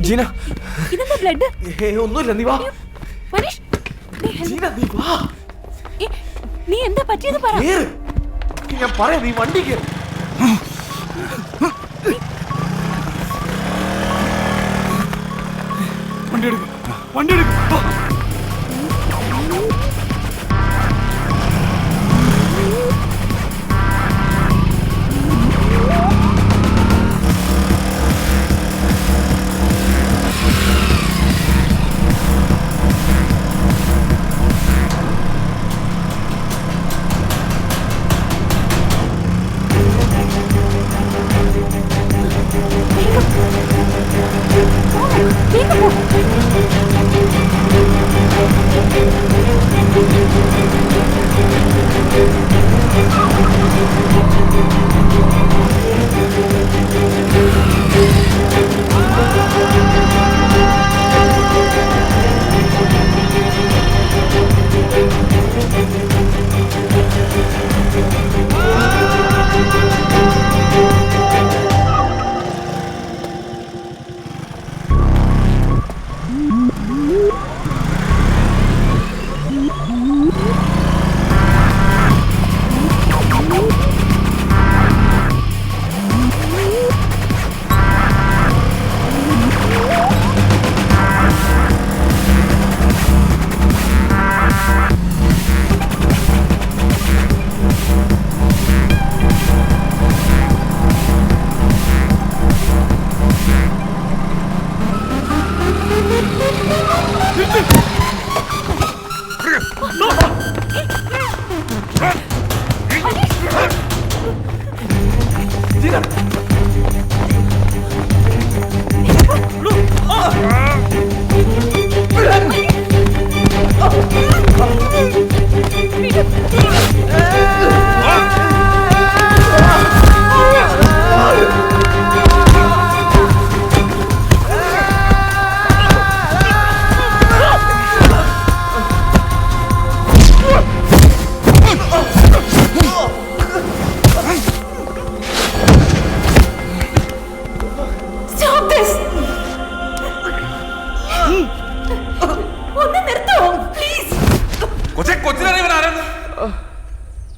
ജീന ഇതെന്താ ബ്ലഡ്? ഒന്നുമില്ല, നീ വാ. മനീഷ്, ജീന നീ വാ. നീ എന്താ പറ്റിയത് പറ. ഞാൻ പറയാം, നീ വണ്ടി കേറ്. വണ്ടി എടുക്കും, വണ്ടി എടുക്കും.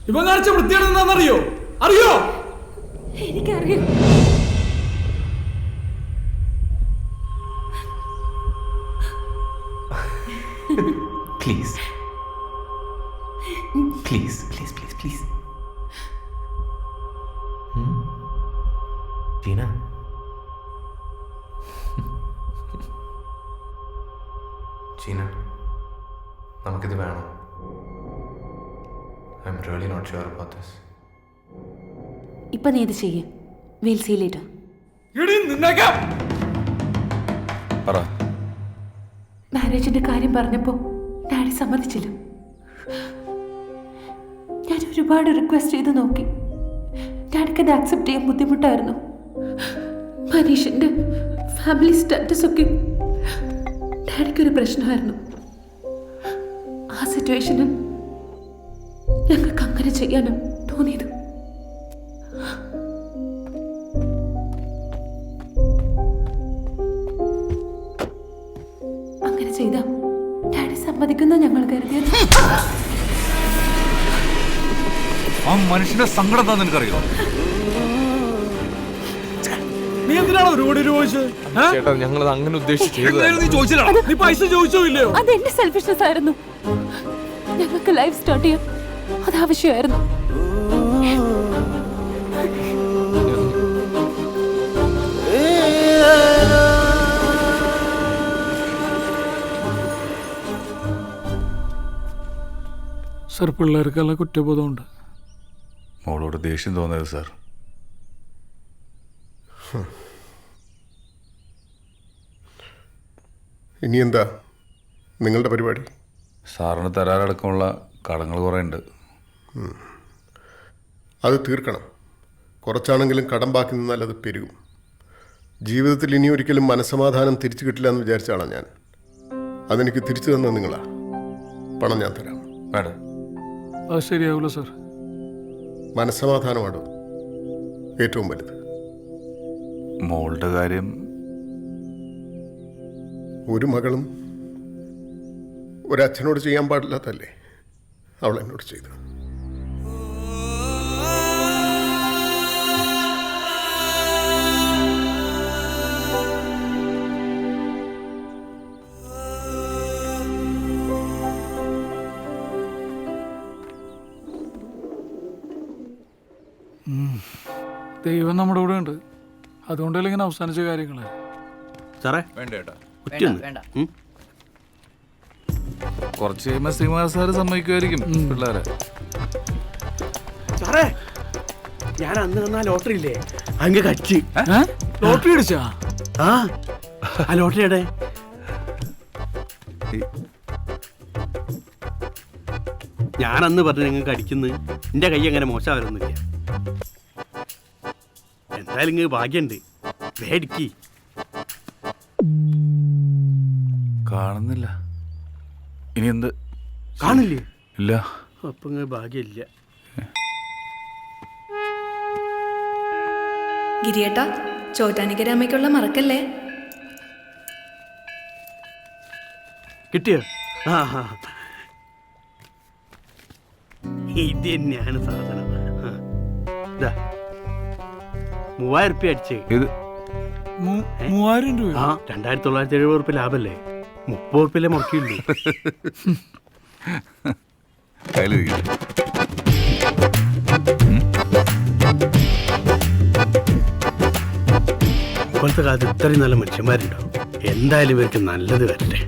ഇവൻ കാണിച്ച വൃത്തിയാണ് എന്താണെന്നറിയോ? അറിയോ? എനിക്കറിയാം. Please please please please please. Jeena, Jeena, നമുക്കിത് വേണം. I'm really not sure about this. ഇപ്പൊ നീ ഇത് ചെയ്യേ. We'll see later. മാരേജിന്റെ കാര്യം പറഞ്ഞപ്പോ ഡാഡി സമ്മതിച്ചില്ല. ഞാൻ ഒരുപാട് റിക്വസ്റ്റ് ചെയ്ത് നോക്കി. ഡാഡിക്ക് അത് ആക്സെപ്റ്റ് ചെയ്യാൻ ബുദ്ധിമുട്ടായിരുന്നു. മനീഷിന്റെ ഫാമിലി സ്റ്റാറ്റസ് ഒക്കെ ഡാഡിക്കൊരു പ്രശ്നമായിരുന്നു. ആ സിറ്റുവേഷനിൽ ഞങ്ങൾക്ക് അങ്ങനെ ചെയ്യാനും തോന്നിയത്. അങ്ങനെ ചെയ്ത ഡാഡി സമ്മതിക്കുന്ന ഞങ്ങൾ കരുതിയത്. ആ മനുഷ്യന്റെ സങ്കടം എന്താ നിനക്കറിയോ? നീ എന്തിനാണോ ഒരുപാട് ചോദിച്ചത്? ചേട്ടാ, ഞങ്ങളത് അങ്ങനെ ഉദ്ദേശിച്ചു. നീ പൈസ ചോദിച്ചോ ഇല്ലയോ? അത് എന്റെ സെൽഫിഷ്നെസ് ആയിരുന്നു. ഞങ്ങൾക്ക് ലൈഫ് സ്റ്റാർട്ട് ചെയ്യാം, അത് ആവശ്യമായിരുന്നു. സാർ, പിള്ളേർക്കെല്ലാം കുറ്റബോധമുണ്ട്. മോളോട് ദേഷ്യം തോന്നരുത് സാർ. ഇനി എന്താ നിങ്ങളുടെ പരിപാടി? സാറിന് തരാറടക്കമുള്ള കടങ്ങൾ കുറേ ഉണ്ട്. അത് തീർക്കണം. കുറച്ചാണെങ്കിലും കടം ബാക്കി നിന്നാൽ അത് പെരുകും. ജീവിതത്തിൽ ഇനി ഒരിക്കലും മനസ്സമാധാനം തിരിച്ചു കിട്ടില്ല എന്ന് വിചാരിച്ചാണ് ഞാൻ. അതെനിക്ക് തിരിച്ചു തന്നത് നിങ്ങളാ. പണം ഞാൻ തരാം. വേണ്ട, അത് ശരിയാവില്ല സാർ. മനസ്സമാധാനമാണോ ഏറ്റവും വലുത്. മോളുടെ കാര്യം ഒരു മകളും ഒരച്ഛനോട് ചെയ്യാൻ പാടില്ലാത്തല്ലേ അവൾ എന്നോട് ചെയ്തു. ദൈവം നമ്മുടെ കൂടെ ഉണ്ട്. അതുകൊണ്ടല്ലേ ഇങ്ങനെ അവസാനിച്ച കാര്യങ്ങള്. സാറേ വേണ്ട ചേട്ടാ. കുറ്റിയൊന്ന്. കുറച്ച് കഴിയുമ്പോൾ ശ്രീനിവാസ് സാറ് സമ്മതിക്കുമായിരിക്കും പിള്ളേരെ. സാറേ ഞാൻ അന്ന് തന്ന ലോട്ടറി ഇല്ലേ അങ്ങ് കടിച്ച്. ലോട്ടറി അടിച്ചാ? ആ ലോട്ടറി എടെ ഞാൻ അന്ന് പറഞ്ഞു നിങ്ങൾക്ക് അടിക്കുന്നു. എൻ്റെ കൈ അങ്ങനെ മോശമാവരൊന്നുമില്ല. എന്തായാലും ഇങ്ങ് ഭാഗ്യമുണ്ട്. വേടിക്ക്. കാണുന്നില്ല. ഇനി എന്ത് കാണില്ലേ? ഇല്ല. അപ്പൊ ഇങ്ങ് ഭാഗ്യമില്ല. ഗിരിയേട്ടാ, ചോറ്റാനിക്കരാമയ്ക്കുള്ള മറക്കല്ലേ. കിട്ടിയോ? ആ ഇത് തന്നെയാണ് സാധനം. ഇതാ 3000 റുപ്യ അടിച്ചേ. ഇത് 3000 രൂപ? ആ 2970 റുപ്യ ലാഭല്ലേ. 30 റുപ്യല്ലേ മുടക്കിയുള്ളൂ. കയ്യിലിരിക്കും. ഇപ്പോഴത്തെ കാലത്ത് ഇത്രയും നല്ല മനുഷ്യന്മാരുണ്ടോ? എന്തായാലും ഇവർക്ക് നല്ലത് വരട്ടെ.